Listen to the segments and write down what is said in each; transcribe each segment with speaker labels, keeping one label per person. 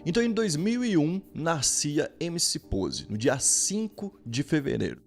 Speaker 1: Então, em 2001, nascia MC Pose, no dia 5 de fevereiro.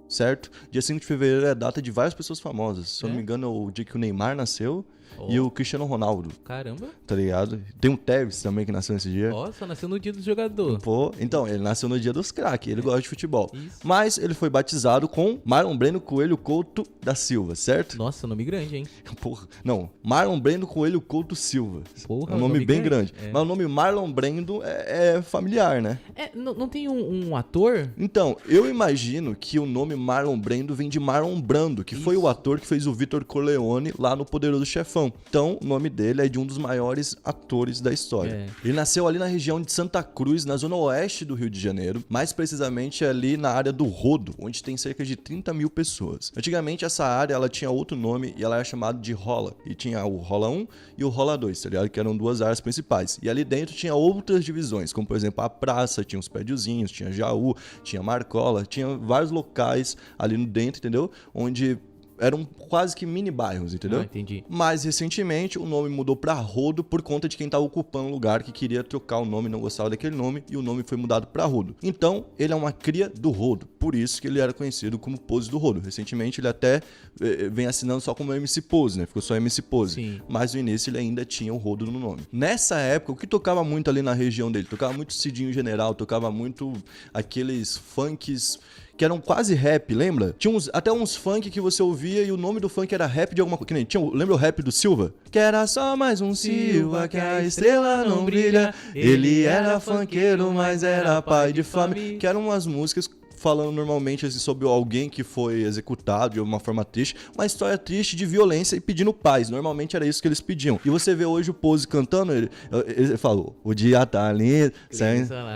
Speaker 1: Certo? Dia 5 de fevereiro é a data de várias pessoas famosas. Se eu não me engano, é o dia que o Neymar nasceu e o Cristiano Ronaldo.
Speaker 2: Caramba.
Speaker 1: Tá ligado? Tem o Tevez também que nasceu nesse dia.
Speaker 2: Só nasceu no dia do jogador.
Speaker 1: Pô, então, ele nasceu no dia dos craques, ele gosta de futebol.
Speaker 2: Isso.
Speaker 1: Mas ele foi batizado com Marlon Breno Coelho Couto da Silva, certo?
Speaker 2: Nossa, nome grande, hein?
Speaker 1: Porra, não, Marlon Breno Coelho Couto Silva.
Speaker 2: Porra,
Speaker 1: É um nome bem grande.
Speaker 2: É.
Speaker 1: Mas o nome Marlon Brendo é familiar, né?
Speaker 2: Não tem um ator?
Speaker 1: Então, eu imagino que o nome Marlon Brando vem de Marlon Brando, que foi o ator que fez o Vitor Corleone lá no Poderoso Chefão. Então, o nome dele é de um dos maiores atores da história. Ele nasceu ali na região de Santa Cruz, na zona oeste do Rio de Janeiro, mais precisamente ali na área do Rodo, onde tem cerca de 30 mil pessoas. Antigamente, essa área ela tinha outro nome e ela era chamada de Rola. E tinha o Rola 1 e o Rola 2, tá ligado? Que eram duas áreas principais. E ali dentro tinha outras divisões, como por exemplo a praça, tinha os prédiozinhos, tinha Jaú, tinha Marcola, tinha vários locais ali dentro, entendeu? Onde eram quase que mini bairros, entendeu?
Speaker 2: Entendi.
Speaker 1: Mais recentemente, o nome mudou pra Rodo por conta de quem estava ocupando o lugar que queria trocar o nome, não gostava daquele nome, e o nome foi mudado pra Rodo. Então, ele é uma cria do Rodo, por isso que ele era conhecido como Pose do Rodo. Recentemente, ele até vem assinando só como MC Pose, né? Ficou só MC Pose.
Speaker 2: Sim.
Speaker 1: Mas no início, ele ainda tinha o Rodo no nome. Nessa época, o que tocava muito ali na região dele? Tocava muito Cidinho General, tocava muito aqueles funks que eram quase rap, lembra? Tinha até uns funk que você ouvia e o nome do funk era rap de alguma coisa. Que nem tinha, lembra o rap do Silva? Que era só mais um Silva, que a estrela não brilha. Ele era funkeiro, mas era pai de família. Que eram umas músicas falando normalmente assim, sobre alguém que foi executado de uma forma triste, uma história triste de violência e pedindo paz. Normalmente era isso que eles pediam. E você vê hoje o Pose cantando, ele falou, o dia tá lindo.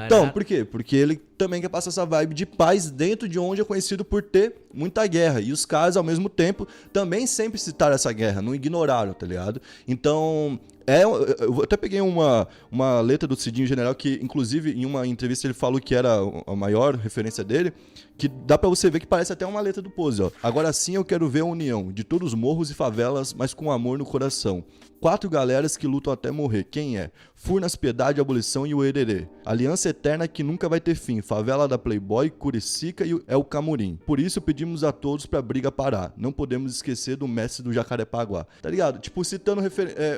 Speaker 1: Então, por quê? Porque ele também quer passar essa vibe de paz dentro de onde é conhecido por ter muita guerra. E os caras, ao mesmo tempo, também sempre citaram essa guerra, não ignoraram, tá ligado? Então, eu até peguei uma letra do Cidinho General que, inclusive, em uma entrevista ele falou que era a maior referência dele, que dá pra você ver que parece até uma letra do Pose, ó. Agora sim eu quero ver a união de todos os morros e favelas, mas com amor no coração. 4 galeras que lutam até morrer. Quem é? Furnas, Piedade, Abolição e o Hererê. Aliança eterna que nunca vai ter fim. Favela da Playboy, Curicica e é o Camurim. Por isso pedimos a todos pra briga parar. Não podemos esquecer do mestre do Jacarepaguá. Tá ligado? Tipo, citando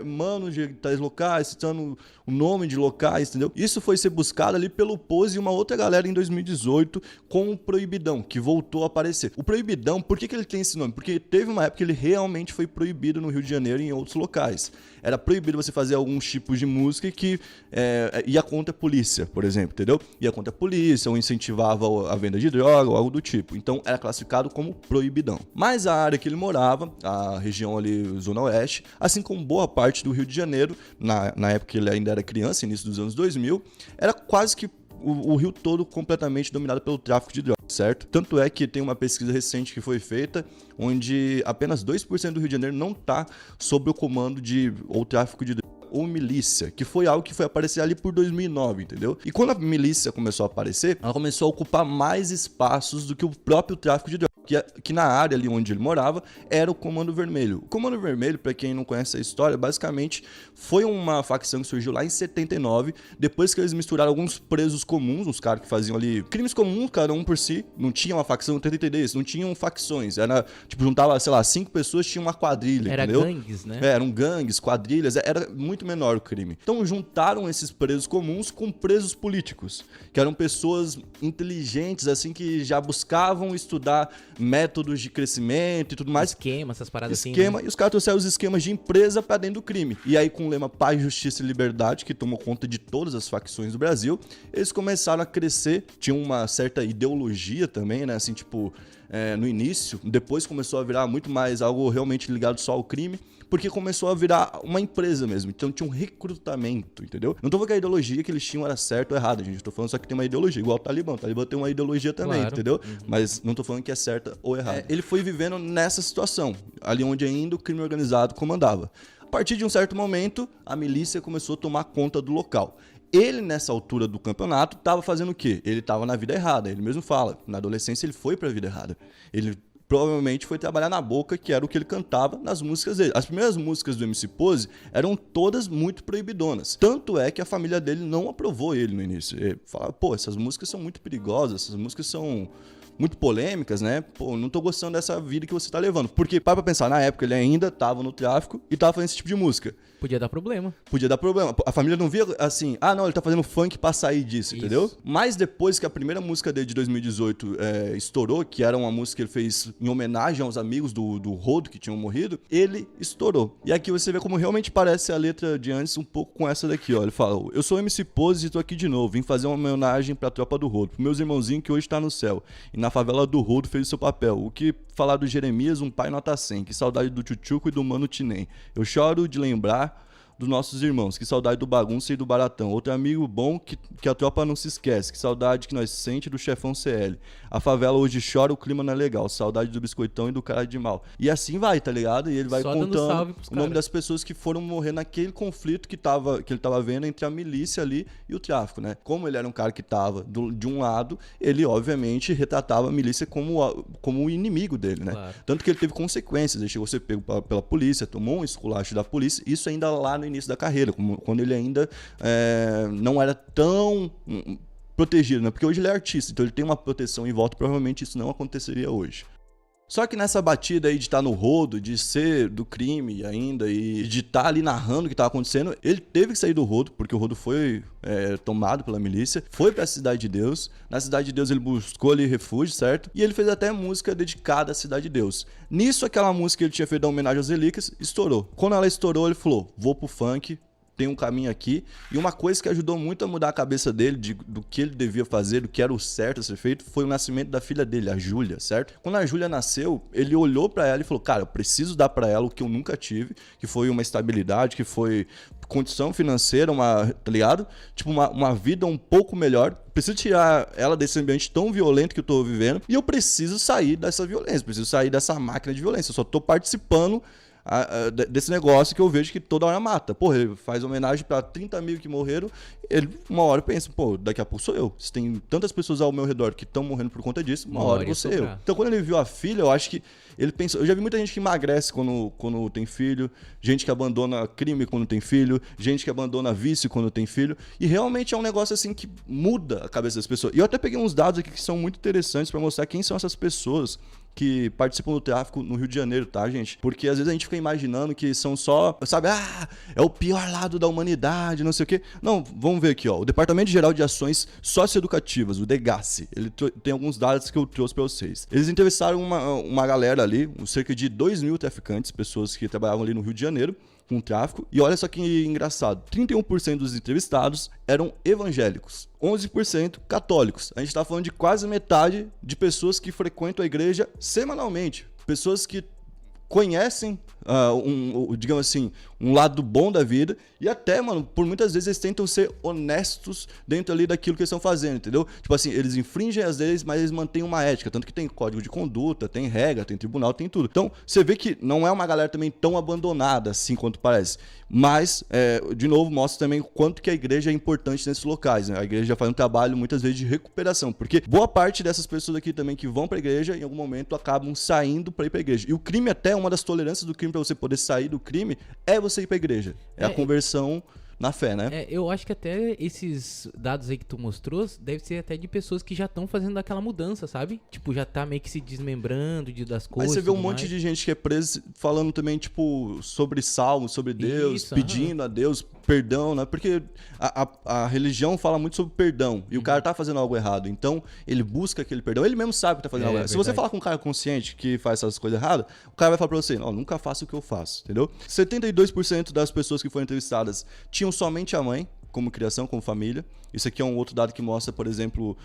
Speaker 1: manos de tais locais, citando o nome de locais, entendeu? Isso foi ser buscado ali pelo Pose e uma outra galera em 2018 com o Proibidão, que voltou a aparecer. O Proibidão, por que ele tem esse nome? Porque teve uma época que ele realmente foi proibido no Rio de Janeiro e em outros locais. Era proibido você fazer alguns tipos de música que ia contra a polícia, por exemplo, entendeu? Ia contra a polícia, ou incentivava a venda de droga, ou algo do tipo. Então, era classificado como proibidão. Mas a área que ele morava, a região ali, Zona Oeste, assim como boa parte do Rio de Janeiro, na época que ele ainda era criança, início dos anos 2000, era quase que o Rio todo completamente dominado pelo tráfico de drogas, certo? Tanto é que tem uma pesquisa recente que foi feita, onde apenas 2% do Rio de Janeiro não está sob o comando ou tráfico de drogas ou milícia, que foi algo que foi aparecer ali por 2009, entendeu? E quando a milícia começou a aparecer, ela começou a ocupar mais espaços do que o próprio tráfico de drogas, que na área ali onde ele morava era o Comando Vermelho. O Comando Vermelho, pra quem não conhece a história, basicamente foi uma facção que surgiu lá em 79, depois que eles misturaram alguns presos comuns, uns caras que faziam ali crimes comuns, cada um por si, não tinha uma facção, tenta entender isso, não tinham facções, era, tipo, juntava, sei lá, 5 pessoas, tinha uma quadrilha, entendeu?
Speaker 2: Era gangues, né?
Speaker 1: Eram gangues, quadrilhas, era muito menor o crime. Então juntaram esses presos comuns com presos políticos, que eram pessoas inteligentes, assim, que já buscavam estudar métodos de crescimento e tudo mais.
Speaker 2: Esquema, essas paradas assim,
Speaker 1: né? E os caras trouxeram os esquemas de empresa pra dentro do crime. E aí, com o lema Paz, Justiça e Liberdade, que tomou conta de todas as facções do Brasil, eles começaram a crescer, tinham uma certa ideologia também, né? Assim, tipo, no início, depois começou a virar muito mais algo realmente ligado só ao crime, porque começou a virar uma empresa mesmo. Então tinha um recrutamento, entendeu? Não tô falando que a ideologia que eles tinham era certa ou errada, gente. Tô falando só que tem uma ideologia, igual o Talibã. O Talibã tem uma ideologia também, claro, entendeu? Uhum. Mas não tô falando que é certa ou errada. Ele foi vivendo nessa situação, ali onde ainda o crime organizado comandava. A partir de um certo momento, a milícia começou a tomar conta do local. Ele, nessa altura do campeonato, estava fazendo o quê? Ele estava na vida errada. Ele mesmo fala, na adolescência ele foi para a vida errada. Ele provavelmente foi trabalhar na boca, que era o que ele cantava nas músicas dele. As primeiras músicas do MC Pose eram todas muito proibidonas. Tanto é que a família dele não aprovou ele no início. Ele falava, pô, essas músicas são muito perigosas, essas músicas são muito polêmicas, né? Pô, não tô gostando dessa vida que você tá levando. Porque, para pra pensar, na época ele ainda tava no tráfico e tava fazendo esse tipo de música.
Speaker 2: Podia dar problema.
Speaker 1: Podia dar problema. A família não via assim, ah, não, ele tá fazendo funk pra sair disso, entendeu? Mas depois que a primeira música dele de 2018 estourou, que era uma música que ele fez em homenagem aos amigos do Rodo que tinham morrido, ele estourou. E aqui você vê como realmente parece a letra de antes um pouco com essa daqui, ó. Ele fala, eu sou MC Pose e tô aqui de novo, vim fazer uma homenagem pra tropa do Rodo, pros meus irmãozinhos que hoje tá no céu. E na favela do Rodo fez o seu papel. O que falar do Jeremias, um pai nota 100. Que saudade do Tchutchuco e do Mano Tinem. Eu choro de lembrar dos nossos irmãos, que saudade do Bagunça e do Baratão. Outro amigo bom que a tropa não se esquece, que saudade que nós sente do chefão CL. A favela hoje chora, o clima não é legal, saudade do Biscoitão e do cara de mal. E assim vai, tá ligado? E ele vai
Speaker 2: só
Speaker 1: contando o nome das pessoas que foram morrer naquele conflito que ele tava vendo entre a milícia ali e o tráfico, né? Como ele era um cara que tava de um lado, ele obviamente retratava a milícia como o inimigo dele, né?
Speaker 2: Claro.
Speaker 1: Tanto que ele teve consequências, ele chegou a ser pego pela polícia, tomou um esculacho da polícia, isso ainda lá no início da carreira, quando ele ainda não era tão protegido, né? Porque hoje ele é artista, então ele tem uma proteção em volta, provavelmente isso não aconteceria hoje. Só que nessa batida aí de estar no rodo, de ser do crime ainda e de estar ali narrando o que estava acontecendo, ele teve que sair do rodo, porque o rodo foi tomado pela milícia, foi pra Cidade de Deus. Na Cidade de Deus ele buscou ali refúgio, certo? E ele fez até música dedicada à Cidade de Deus. Nisso, aquela música que ele tinha feito da homenagem às relíquias, estourou. Quando ela estourou, ele falou, vou pro funk, tem um caminho aqui. E uma coisa que ajudou muito a mudar a cabeça dele do que ele devia fazer, do que era o certo a ser feito, foi o nascimento da filha dele, a Júlia, certo? Quando a Júlia nasceu, ele olhou pra ela e falou, cara, eu preciso dar pra ela o que eu nunca tive, que foi uma estabilidade, que foi condição financeira, tá ligado? Tipo, uma vida um pouco melhor. Preciso tirar ela desse ambiente tão violento que eu tô vivendo e eu preciso sair dessa violência, preciso sair dessa máquina de violência. Eu só tô participando desse negócio que eu vejo que toda hora mata. Porra, ele faz homenagem pra 30 mil que morreram, ele uma hora pensa, pô, daqui a pouco sou eu. Se tem tantas pessoas ao meu redor que estão morrendo por conta disso, uma hora vou ser eu. Então quando ele viu a filha, eu acho que ele pensou, eu já vi muita gente que emagrece quando tem filho, gente que abandona crime quando tem filho, gente que abandona vício quando tem filho, e realmente é um negócio assim que muda a cabeça das pessoas. E eu até peguei uns dados aqui que são muito interessantes pra mostrar quem são essas pessoas que participam do tráfico no Rio de Janeiro, tá, gente? Porque às vezes a gente fica imaginando que são só, sabe, é o pior lado da humanidade, não sei o quê. Não, vamos ver aqui, ó. O Departamento Geral de Ações Socioeducativas, o DEGASSE, ele tem alguns dados que eu trouxe pra vocês. Eles entrevistaram uma galera ali, cerca de 2.000 traficantes, pessoas que trabalhavam ali no Rio de Janeiro, com tráfico. E olha só que engraçado, 31% dos entrevistados eram evangélicos, 11% católicos. A gente tá falando de quase metade de pessoas que frequentam a igreja semanalmente. Pessoas que conhecem, digamos assim, um lado bom da vida e até, mano, por muitas vezes eles tentam ser honestos dentro ali daquilo que eles estão fazendo, entendeu? Tipo assim, eles infringem as leis, mas eles mantêm uma ética, tanto que tem código de conduta, tem regra, tem tribunal, tem tudo. Então, você vê que não é uma galera também tão abandonada assim quanto parece, mas, de novo, mostra também o quanto que a igreja é importante nesses locais, né? A igreja faz um trabalho, muitas vezes, de recuperação, porque boa parte dessas pessoas aqui também que vão pra igreja, em algum momento, acabam saindo pra ir pra igreja. E o crime até, uma das tolerâncias do crime pra você poder sair do crime, é você ir pra igreja. É a conversão na fé, né?
Speaker 2: Eu acho que até esses dados aí que tu mostrou deve ser até de pessoas que já estão fazendo aquela mudança, sabe? Tipo, já tá meio que se desmembrando das coisas.
Speaker 1: Aí você vê um monte de gente que é presa falando também, tipo, sobre salmos, sobre Deus, pedindo a Deus perdão, né? Porque a religião fala muito sobre perdão e o cara tá fazendo algo errado. Então, ele busca aquele perdão. Ele mesmo sabe que tá fazendo algo errado. Se você falar com um cara consciente que faz essas coisas erradas, o cara vai falar pra você, não, nunca faça o que eu faço, entendeu? 72% das pessoas que foram entrevistadas tinham somente a mãe como criação, como família. Isso aqui é um outro dado que mostra, por exemplo,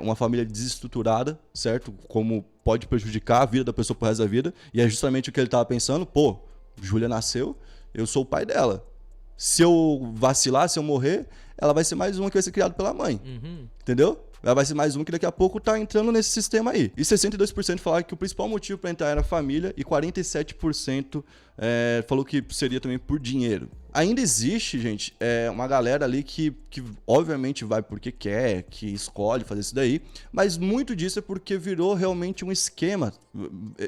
Speaker 1: uma família desestruturada, certo? Como pode prejudicar a vida da pessoa pro resto da vida. E é justamente o que ele tava pensando. Pô, Júlia nasceu, eu sou o pai dela. Se eu vacilar, se eu morrer, ela vai ser mais uma que vai ser criada pela mãe. Entendeu? Ela vai ser mais uma que daqui a pouco tá entrando nesse sistema aí. E 62% falaram que o principal motivo para entrar era a família e 47% falou que seria também por dinheiro. ainda existe, gente, uma galera ali que obviamente vai porque quer, que escolhe fazer isso daí, mas muito disso é porque virou realmente um esquema.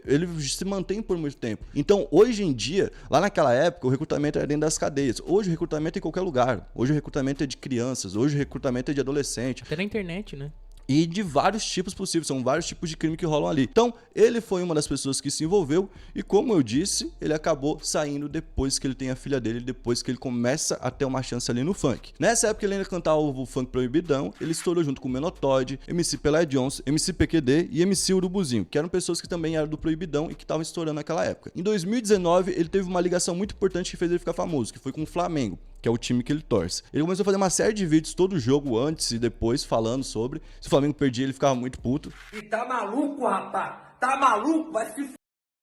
Speaker 1: Ele se mantém por muito tempo. Então, hoje em dia, lá naquela época, o recrutamento era dentro das cadeias. Hoje o recrutamento é em qualquer lugar. Hoje o recrutamento é de crianças, hoje o recrutamento é de adolescente.
Speaker 2: Até na internet, né?
Speaker 1: E de vários tipos possíveis, são vários tipos de crime que rolam ali. Então, ele foi uma das pessoas que se envolveu e, como eu disse, ele acabou saindo depois que ele tem a filha dele, depois que ele começa a ter uma chance ali no funk. Nessa época, ele ainda cantava o funk proibidão, ele estourou junto com o Menotoid, MC Pelé Jones, MC PQD e MC Urubuzinho, que eram pessoas que também eram do proibidão e que estavam estourando naquela época. Em 2019, ele teve uma ligação muito importante que fez ele ficar famoso, que foi com o Flamengo, que é o time que ele torce. Ele começou a fazer uma série de vídeos todo jogo, antes e depois, falando sobre. Se o Flamengo perdia, ele ficava muito puto.
Speaker 3: E tá maluco, rapaz? Tá maluco? Vai se f***,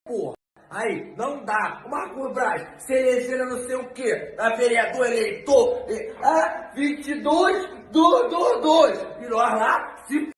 Speaker 3: porra. Aí, não dá. Marcos Braz, se elegeram não sei o quê. A vereador, eleitor. 22, 2. E nós lá, se f***.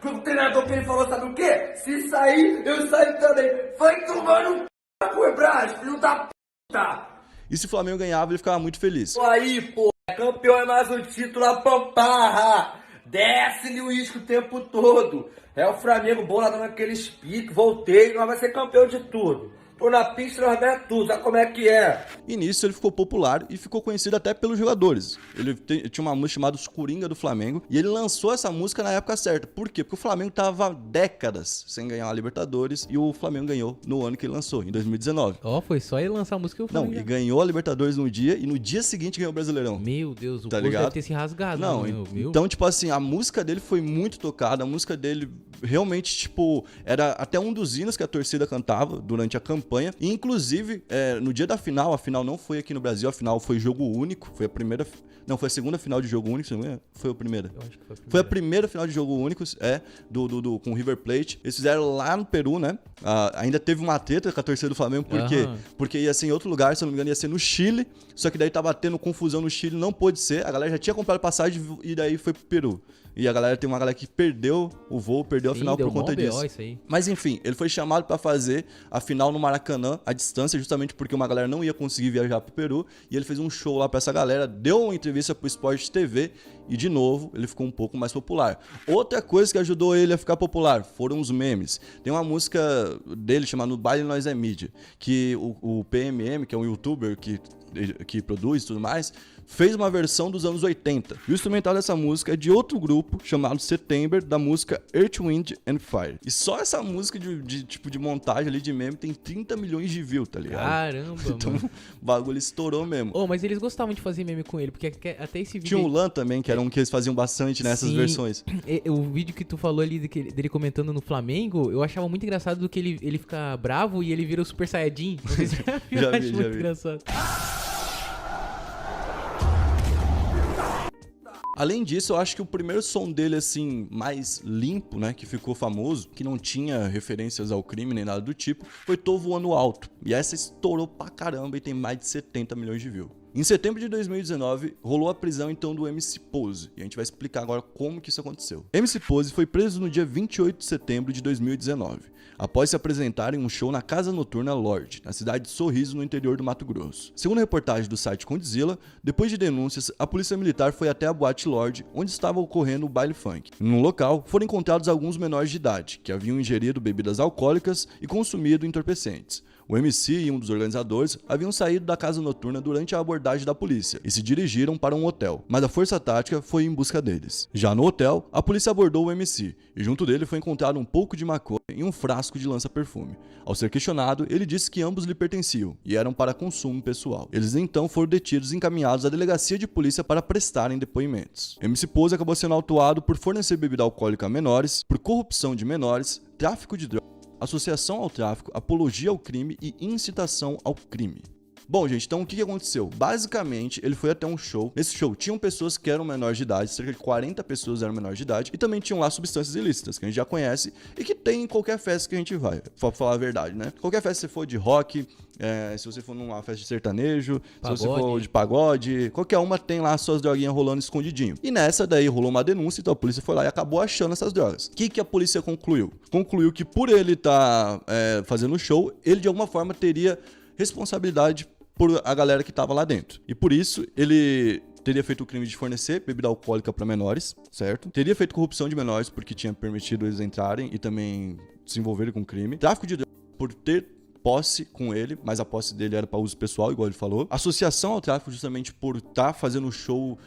Speaker 3: O treinador que ele falou, sabe o quê? Se sair, eu saio também. Vai tomar no c***, Marcos Braz, filho da puta.
Speaker 1: E se o Flamengo ganhava, ele ficava muito feliz.
Speaker 3: Aí, pô, campeão é mais um título, a pamparra. Desce-lhe o isco o tempo todo. É o Flamengo, bola dando aqueles piques, voltei, nós vai ser campeão de tudo. Tô na pista, nós ganhamos tudo, sabe como é que é?
Speaker 1: E nisso ele ficou popular e ficou conhecido até pelos jogadores. Ele tinha uma música chamada Os Coringa do Flamengo e ele lançou essa música na época certa. Por quê? Porque o Flamengo tava décadas sem ganhar a Libertadores e o Flamengo ganhou no ano que ele lançou, em 2019.
Speaker 2: Ó, foi só ele lançar a música e o
Speaker 1: Não,
Speaker 2: Flamengo.
Speaker 1: e ganhou a Libertadores no dia e no dia seguinte ganhou o Brasileirão.
Speaker 2: Meu Deus, o
Speaker 1: Tá
Speaker 2: povo
Speaker 1: ligado?
Speaker 2: deve ter se rasgado.
Speaker 1: Não,
Speaker 2: meu.
Speaker 1: então, tipo assim, a música dele foi muito tocada, a música dele realmente, tipo, era até um dos hinos que a torcida cantava durante a campanha. E, inclusive, no dia da final, a final não foi aqui no Brasil, a final foi jogo único, foi a primeira... Não, foi a segunda final de jogo único, foi a primeira?
Speaker 2: Eu acho que foi a primeira.
Speaker 1: Foi a primeira final de jogo único, com o River Plate. Eles fizeram lá no Peru, né? Ainda teve uma treta com a torcida do Flamengo, por quê? Porque ia ser em outro lugar, se eu não me engano, ia ser no Chile. Só que daí tava tendo confusão no Chile, não pôde ser. A galera já tinha comprado passagem e daí foi pro Peru. E tem uma galera que perdeu o voo, perdeu a final por conta disso.
Speaker 2: Isso aí.
Speaker 1: Mas enfim, ele foi chamado pra fazer a final no Maracanã, à distância, justamente porque uma galera não ia conseguir viajar pro Peru. E ele fez um show lá pra essa galera, deu uma entrevista pro Sport TV e, de novo, ele ficou um pouco mais popular. Outra coisa que ajudou ele a ficar popular foram os memes. Tem uma música dele chamada No Baile Nós é Mídia, que o PMM, que é um youtuber que produz e tudo mais, fez uma versão dos anos 80. E o instrumental dessa música é de outro grupo chamado September, da música Earth, Wind and Fire. E só essa música de montagem ali de meme tem 30 milhões de views, tá ligado?
Speaker 2: Caramba,
Speaker 1: então,
Speaker 2: mano.
Speaker 1: o bagulho estourou mesmo.
Speaker 2: Oh, mas eles gostavam de fazer meme com ele, porque até esse vídeo...
Speaker 1: Tinha o Lan também, que era um que eles faziam bastante nessas versões.
Speaker 2: O vídeo que tu falou ali dele comentando no Flamengo, eu achava muito engraçado do que ele fica bravo e ele vira o Super Saiyajin. Não sei se você já viu, eu acho muito engraçado.
Speaker 1: Além disso, eu acho que o primeiro som dele, assim, mais limpo, né, que ficou famoso, que não tinha referências ao crime nem nada do tipo, foi Tô Voando Alto. E essa estourou pra caramba e tem mais de 70 milhões de views. Em setembro de 2019, rolou a prisão então do MC Pose, e a gente vai explicar agora como que isso aconteceu. MC Pose foi preso no dia 28 de setembro de 2019, após se apresentar em um show na Casa Noturna Lorde, na cidade de Sorriso, no interior do Mato Grosso. Segundo a reportagem do site Condzilla, depois de denúncias, a polícia militar foi até a boate Lorde, onde estava ocorrendo o baile funk. No local, foram encontrados alguns menores de idade, que haviam ingerido bebidas alcoólicas e consumido entorpecentes. O MC e um dos organizadores haviam saído da casa noturna durante a abordagem da polícia e se dirigiram para um hotel, mas a força tática foi em busca deles. Já no hotel, a polícia abordou o MC e junto dele foi encontrado um pouco de maconha e um frasco de lança-perfume. Ao ser questionado, ele disse que ambos lhe pertenciam e eram para consumo pessoal. Eles então foram detidos e encaminhados à delegacia de polícia para prestarem depoimentos. MC Pose acabou sendo autuado por fornecer bebida alcoólica a menores, por corrupção de menores, tráfico de drogas, associação ao tráfico, apologia ao crime e incitação ao crime. Bom, gente, então o que aconteceu? Basicamente, ele foi até um show. Nesse show tinham pessoas que eram menores de idade, cerca de 40 pessoas eram menores de idade, e também tinham lá substâncias ilícitas, que a gente já conhece e que tem em qualquer festa que a gente vai, pra falar a verdade, né? Qualquer festa, se for de rock, se você for numa festa de sertanejo,
Speaker 2: pagode.
Speaker 1: Se você for de pagode, qualquer uma tem lá suas droguinhas rolando escondidinho. E nessa daí rolou uma denúncia, então a polícia foi lá e acabou achando essas drogas. O que a polícia concluiu? Concluiu que por ele estar fazendo o show, ele de alguma forma teria responsabilidade por a galera que tava lá dentro. E por isso, ele teria feito o crime de fornecer bebida alcoólica para menores, certo? Teria feito corrupção de menores, porque tinha permitido eles entrarem e também se envolverem com crime. Tráfico de drogas por ter posse com ele, mas a posse dele era para uso pessoal, igual ele falou. Associação ao tráfico justamente por estar fazendo show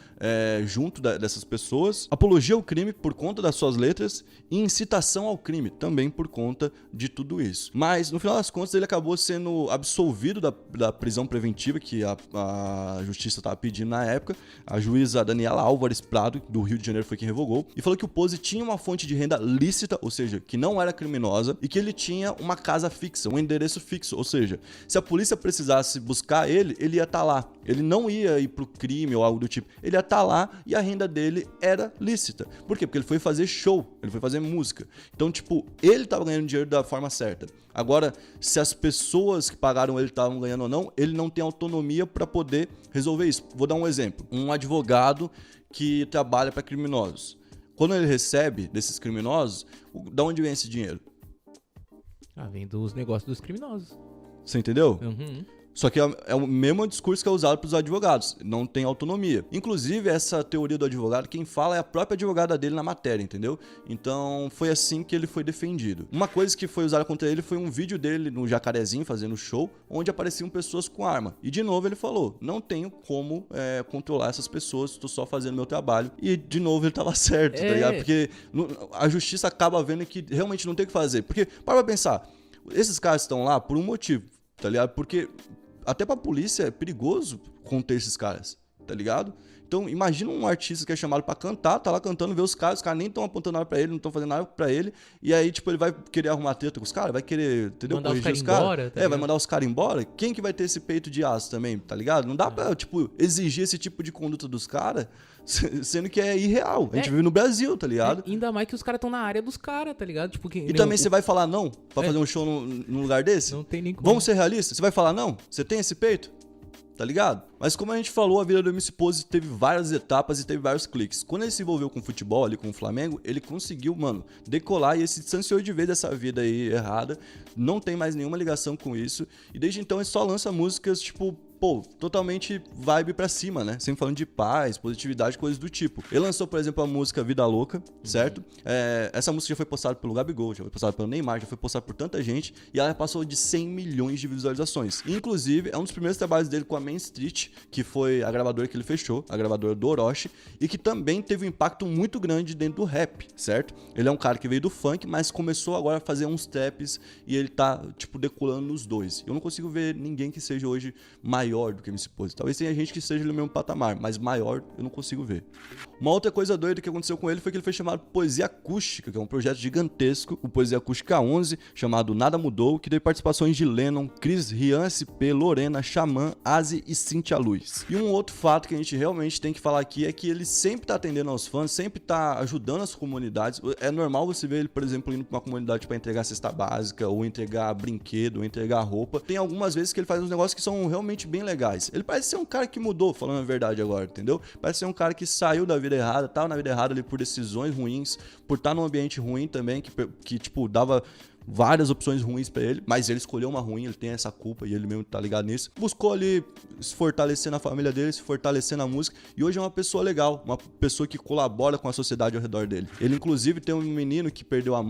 Speaker 1: junto dessas pessoas. Apologia ao crime por conta das suas letras e incitação ao crime também por conta de tudo isso. Mas, no final das contas, ele acabou sendo absolvido da prisão preventiva que a justiça estava pedindo na época. A juíza Daniela Álvares Prado, do Rio de Janeiro, foi quem revogou e falou que o Pose tinha uma fonte de renda lícita, ou seja, que não era criminosa, e que ele tinha uma casa fixa, um endereço fixo, ou seja, se a polícia precisasse buscar ele, ele ia estar lá. Ele não ia ir pro crime ou algo do tipo. Ele ia estar lá e a renda dele era lícita. Por quê? Porque ele foi fazer show, ele foi fazer música. Então, tipo, ele tava ganhando dinheiro da forma certa. Agora, se as pessoas que pagaram ele estavam ganhando ou não, ele não tem autonomia para poder resolver isso. Vou dar um exemplo. Um advogado que trabalha para criminosos. Quando ele recebe desses criminosos, da onde vem esse dinheiro?
Speaker 2: Vem dos negócios dos criminosos.
Speaker 1: Você entendeu?
Speaker 2: Uhum.
Speaker 1: Só que é o mesmo discurso que é usado pelos advogados. Não tem autonomia. Inclusive, essa teoria do advogado, quem fala é a própria advogada dele na matéria, entendeu? Então, foi assim que ele foi defendido. Uma coisa que foi usada contra ele foi um vídeo dele no Jacarezinho, fazendo show, onde apareciam pessoas com arma. E, de novo, ele falou, não tenho como controlar essas pessoas, estou só fazendo meu trabalho. E, de novo, ele tava certo, tá ligado? Porque a justiça acaba vendo que realmente não tem o que fazer. Porque, para pensar, esses caras estão lá por um motivo, tá ligado? Porque até pra polícia é perigoso conter esses caras, tá ligado? Então, imagina um artista que é chamado pra cantar, tá lá cantando, vê os caras nem estão apontando nada pra ele, não estão fazendo nada pra ele, e aí, tipo, ele vai querer arrumar treta com os caras, vai querer, entendeu?
Speaker 2: Mandar corrigir os caras embora,
Speaker 1: tá vai mandar os caras embora. Quem que vai ter esse peito de aço também, tá ligado? Não dá pra, tipo, exigir esse tipo de conduta dos caras, sendo que é irreal. A gente vive no Brasil, tá ligado?
Speaker 2: Ainda mais que os caras estão na área dos caras, tá ligado? Tipo,
Speaker 1: e também você vai falar não pra fazer um show num lugar desse?
Speaker 2: Não tem nem como.
Speaker 1: Vamos ser realistas? Você vai falar não? Você tem esse peito? Tá ligado? Mas como a gente falou, a vida do MC Pose teve várias etapas e teve vários cliques. Quando ele se envolveu com o futebol ali, com o Flamengo, ele conseguiu, mano, decolar e ele se distanciou de vez dessa vida aí errada. Não tem mais nenhuma ligação com isso. E desde então ele só lança músicas, tipo, pô, totalmente vibe pra cima, né? Sempre falando de paz, positividade, coisas do tipo. Ele lançou, por exemplo, a música Vida Louca, certo? Essa música já foi postada pelo Gabigol, já foi postada pelo Neymar, já foi postada por tanta gente e ela passou de 100 milhões de visualizações. Inclusive, é um dos primeiros trabalhos dele com a Main Street, que foi a gravadora que ele fechou, a gravadora do Orochi, e que também teve um impacto muito grande dentro do rap, certo? Ele é um cara que veio do funk, mas começou agora a fazer uns traps e ele tá, tipo, decolando nos dois. Eu não consigo ver ninguém que seja hoje maior do que MC Pose. Talvez tenha gente que esteja no mesmo patamar, mas maior eu não consigo ver. Uma outra coisa doida que aconteceu com ele foi que ele foi chamado Poesia Acústica, que é um projeto gigantesco, o Poesia Acústica 11, chamado Nada Mudou, que teve participações de Lennon, Cris, Rian SP, Lorena, Xamã, Azi e Cintia Luz. E um outro fato que a gente realmente tem que falar aqui é que ele sempre tá atendendo aos fãs, sempre tá ajudando as comunidades. É normal você ver ele, por exemplo, indo pra uma comunidade para entregar cesta básica, ou entregar brinquedo, ou entregar roupa. Tem algumas vezes que ele faz uns negócios que são realmente bem legais. Ele parece ser um cara que mudou, falando a verdade agora, entendeu? Parece ser um cara que saiu da vida errada, tava na vida errada ali por decisões ruins, por estar num ambiente ruim também, que tipo, dava várias opções ruins pra ele, mas ele escolheu uma ruim, ele tem essa culpa e ele mesmo tá ligado nisso. Buscou ali se fortalecer na família dele, se fortalecer na música, e hoje é uma pessoa legal, uma pessoa que colabora com a sociedade ao redor dele. Ele inclusive tem um menino que perdeu a mãe,